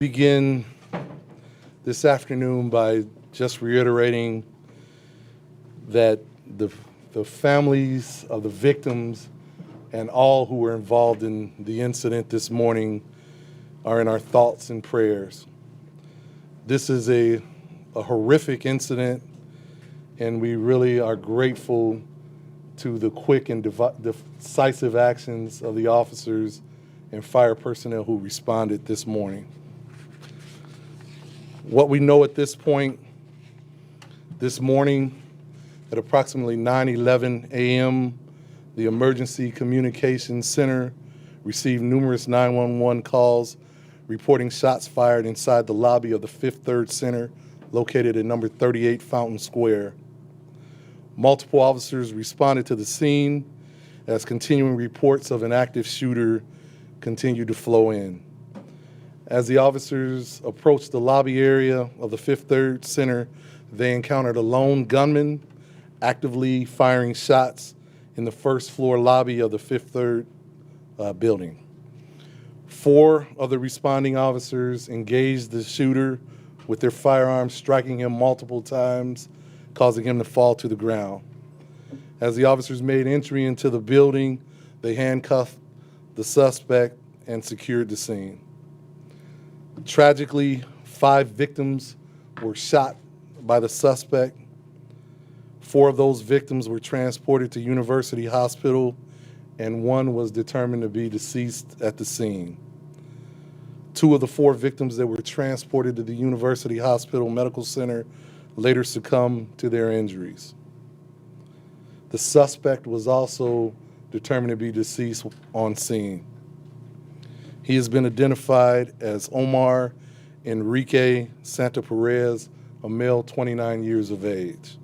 Begin this afternoon by just reiterating that the families of the victims and all who were involved in the incident this morning are in our thoughts and prayers. This is a horrific incident, and we really are grateful to the quick and decisive actions of the officers and fire personnel who responded this morning. What we know at this point, this morning at approximately 9:11 a.m., the Emergency Communications Center received numerous 911 calls reporting shots fired inside the lobby of the Fifth Third Center located at number 38 Fountain Square. Multiple officers responded to the scene as continuing reports of an active shooter continued to flow in. As the officers approached the lobby area of the Fifth Third Center, they encountered a lone gunman actively firing shots in the first floor lobby of the Fifth Third building. 4 of the responding officers engaged the shooter with their firearms, striking him multiple times, causing him to fall to the ground. As the officers made entry into the building, they handcuffed the suspect and secured the scene. Tragically, 5 victims were shot by the suspect. 4 of those victims were transported to University Hospital, and 1 was determined to be deceased at the scene. 2 of the 4 victims that were transported to the University Hospital Medical Center later succumbed to their injuries. The suspect was also determined to be deceased on scene. He has been identified as Omar Enrique Santa Perez, a male 29 years of age.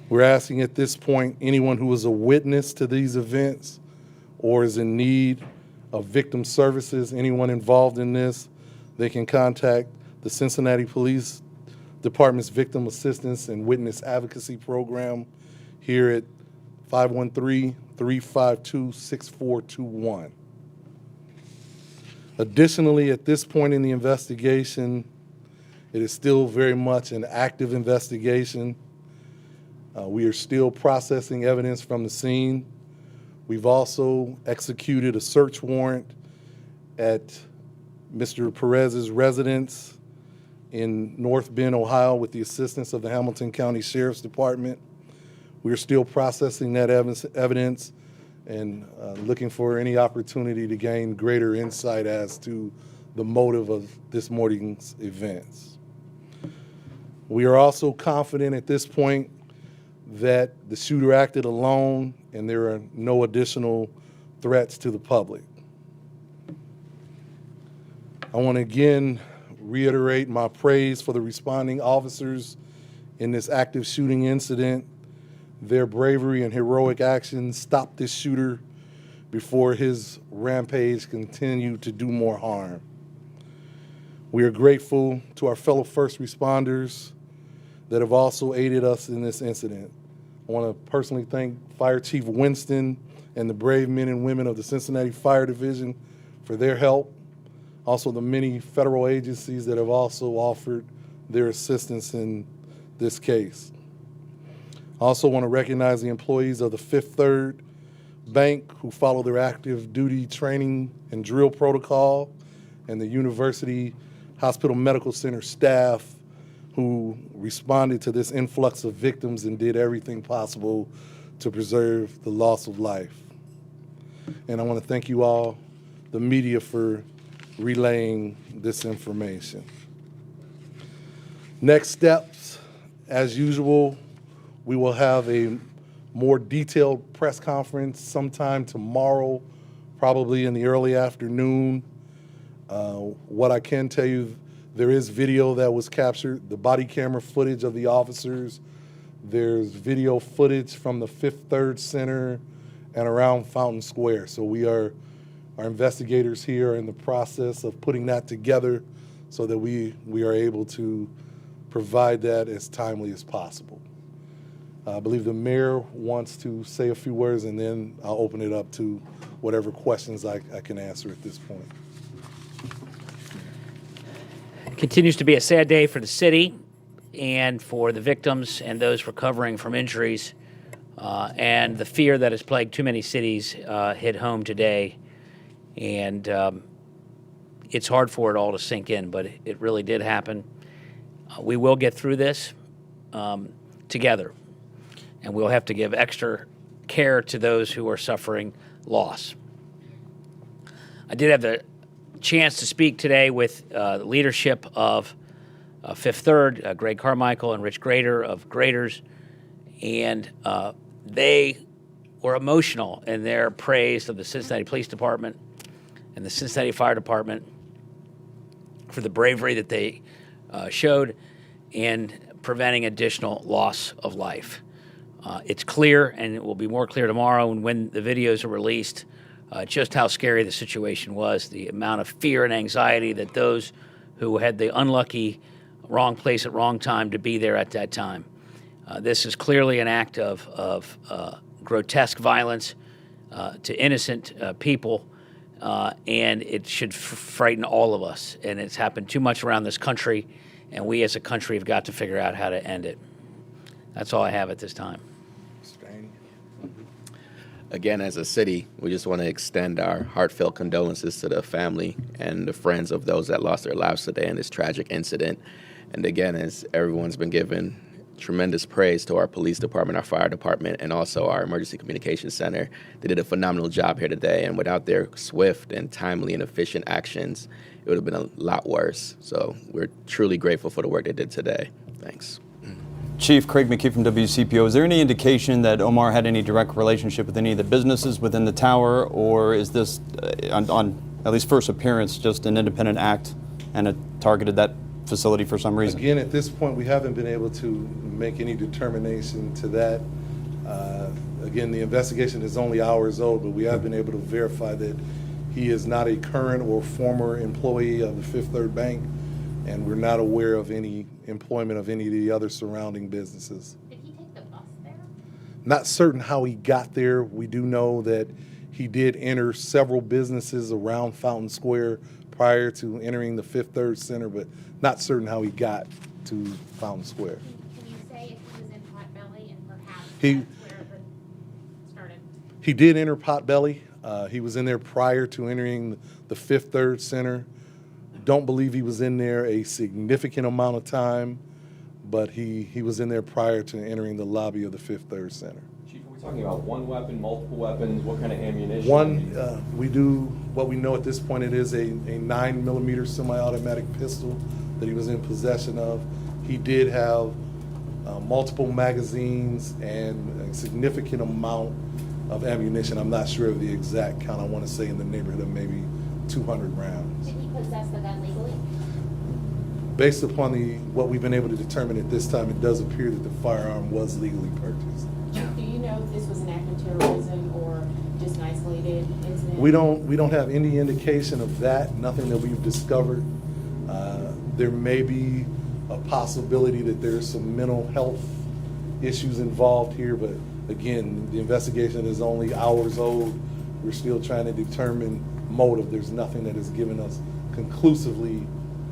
We're asking at this point anyone who is a witness to these events or is in need of victim services, anyone involved in this, they can contact the Cincinnati Police Department's Victim Assistance and Witness Advocacy Program here at 513-352-6421. Additionally, at this point in the investigation, it is still very much an active investigation. We are still processing evidence from the scene. We've also executed a search warrant at Mr. Perez's residence in North Bend, Ohio, with the assistance of the Hamilton County Sheriff's Department. We are still processing that evidence and looking for any opportunity to gain greater insight as to the motive of this morning's events. We are also confident at this point that the shooter acted alone and there are no additional threats to the public. I want to again reiterate my praise for the responding officers in this active shooting incident. Their bravery and heroic actions stopped this shooter before his rampage continued to do more harm. We are grateful to our fellow first responders that have also aided us in this incident. I want to personally thank Fire Chief Winston and the brave men and women of the Cincinnati Fire Division for their help. Also the many federal agencies that have also offered their assistance in this case. I also want to recognize the employees of the Fifth Third Bank who follow their active duty training and drill protocol, and the University Hospital Medical Center staff who responded to this influx of victims and did everything possible to preserve the loss of life. And I want to thank you all, the media, for relaying this information. Next steps, as usual, we will have a more detailed press conference sometime tomorrow, probably in the early afternoon. What I can tell you, there is video that was captured, the body camera footage of the officers. There's video footage from the Fifth Third Center and around Fountain Square. So our investigators here are in the process of putting that together so that we are able to provide that as timely as possible. I believe the mayor wants to say a few words, and then I'll open it up to whatever questions I can answer at this point. Continues to be a sad day for the city and for the victims and those recovering from injuries. And the fear that has plagued too many cities hit home today. And it's hard for it all to sink in, but it really did happen. We will get through this together. And we'll have to give extra care to those who are suffering loss. I did have the chance to speak today with the leadership of Fifth Third, Greg Carmichael and Rich Grader of Graders, and they were emotional in their praise of the Cincinnati Police Department and the Cincinnati Fire Department for the bravery that they showed in preventing additional loss of life. It's clear, and it will be more clear tomorrow when the videos are released, just how scary the situation was, the amount of fear and anxiety that those who had the unlucky wrong place at wrong time to be there at that time. This is clearly an act of grotesque violence to innocent people, and it should frighten all of us. And it's happened too much around this country, and we as a country have got to figure out how to end it. That's all I have at this time. Again, as a city, we just want to extend our heartfelt condolences to the family and the friends of those that lost their lives today in this tragic incident. And again, as everyone's been given tremendous praise to our police department, our fire department, and also our emergency communications center. They did a phenomenal job here today, and without their swift and timely and efficient actions, it would have been a lot worse. So we're truly grateful for the work they did today. Thanks. Chief Craig McKee from WCPO, is there any indication that Omar had any direct relationship with any of the businesses within the tower, or is this, on at least first appearance, just an independent act and it targeted that facility for some reason? Again, at this point, we haven't been able to make any determination to that. Again, the investigation is only hours old, but we have been able to verify that he is not a current or former employee of the Fifth Third Bank, and we're not aware of any employment of any of the other surrounding businesses. Did he take the bus there? Not certain how he got there. We do know that he did enter several businesses around Fountain Square prior to entering the Fifth Third Center, but not certain how he got to Fountain Square. Can you say if he was in Potbelly and perhaps He- that's where it started? He did enter Potbelly. He was in there prior to entering the Fifth Third Center. Don't believe he was in there a significant amount of time, but he was in there prior to entering the lobby of the Fifth Third Center. Chief, are we talking about one weapon, multiple weapons? What kind of ammunition? We do, what we know at this point, it is a 9mm semi-automatic pistol that he was in possession of. He did have multiple magazines and a significant amount of ammunition. I'm not sure of the exact count. I want to say in the neighborhood of maybe 200 rounds. Did he possess the gun legally? Based upon what we've been able to determine at this time, it does appear that the firearm was legally purchased. Do you know if this was an act of terrorism or just an isolated incident? We don't have any indication of that, nothing that we've discovered. There may be a possibility that there's some mental health issues involved here, but again, the investigation is only hours old. We're still trying to determine motive. There's nothing that has given us conclusively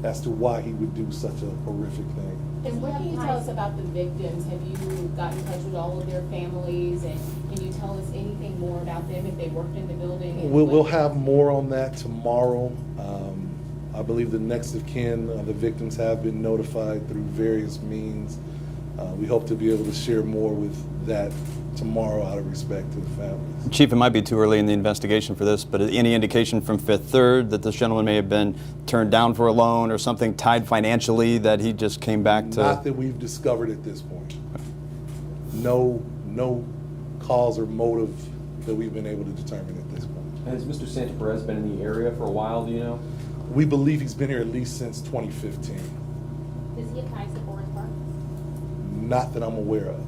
as to why he would do such a horrific thing. And what can you tell us about the victims? Have you gotten in touch with all of their families? And can you tell us anything more about them if they worked in the building? And We'll have more on that tomorrow. I believe the next of kin, the victims have been notified through various means. We hope to be able to share more with that tomorrow out of respect to the families. Chief, it might be too early in the investigation for this, but any indication from Fifth Third that this gentleman may have been turned down for a loan or something tied financially that he just came back to? Not that we've discovered at this point. No cause or motive that we've been able to determine at this point. Has Mr. Santa Perez been in the area for a while, do you know? We believe he's been here at least since 2015. Does he have ties to Forest Park? Not that I'm aware of.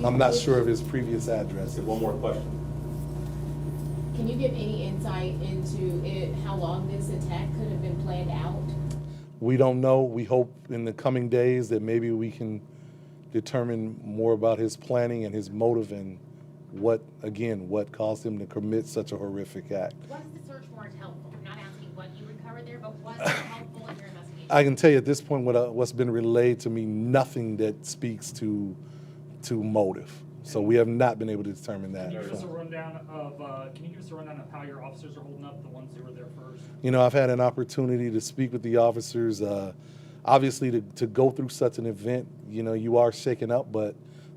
I'm not sure of his previous address. One more question. Can you give any insight into how long this attack could have been planned out? We don't know. We hope in the coming days that maybe we can determine more about his planning and his motive and what caused him to commit such a horrific act. Was the search warrant helpful? I'm not asking what you recovered there, but was it helpful in your investigation? I can tell you at this point what's been relayed to me, nothing that speaks to motive. So we have not been able to determine that. Can you give us a rundown of how your officers are holding up, the ones who were there first? You know, I've had an opportunity to speak with the officers. Obviously, to go through such an event, you know, you are shaken up, but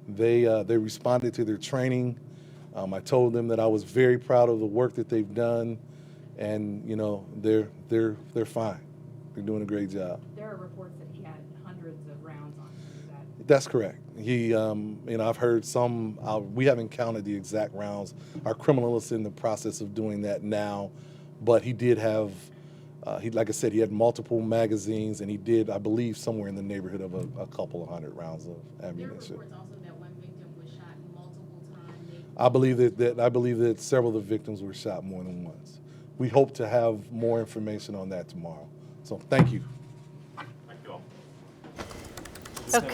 they responded to their training. I told them that I was very proud of the work that they've done, and you know, they're fine. They're doing a great job. There are reports that he had hundreds of rounds on him. Is that That's correct. He, you know, I've heard some. We haven't counted the exact rounds. Our criminal is in the process of doing that now, but he did have. Like I said, he had multiple magazines, and he did, I believe, somewhere in the neighborhood of a couple of hundred rounds of There were ammunition. reports also that one victim was shot multiple times. I believe that several of the victims were shot more than once. We hope to have more information on that tomorrow. So thank you. Okay.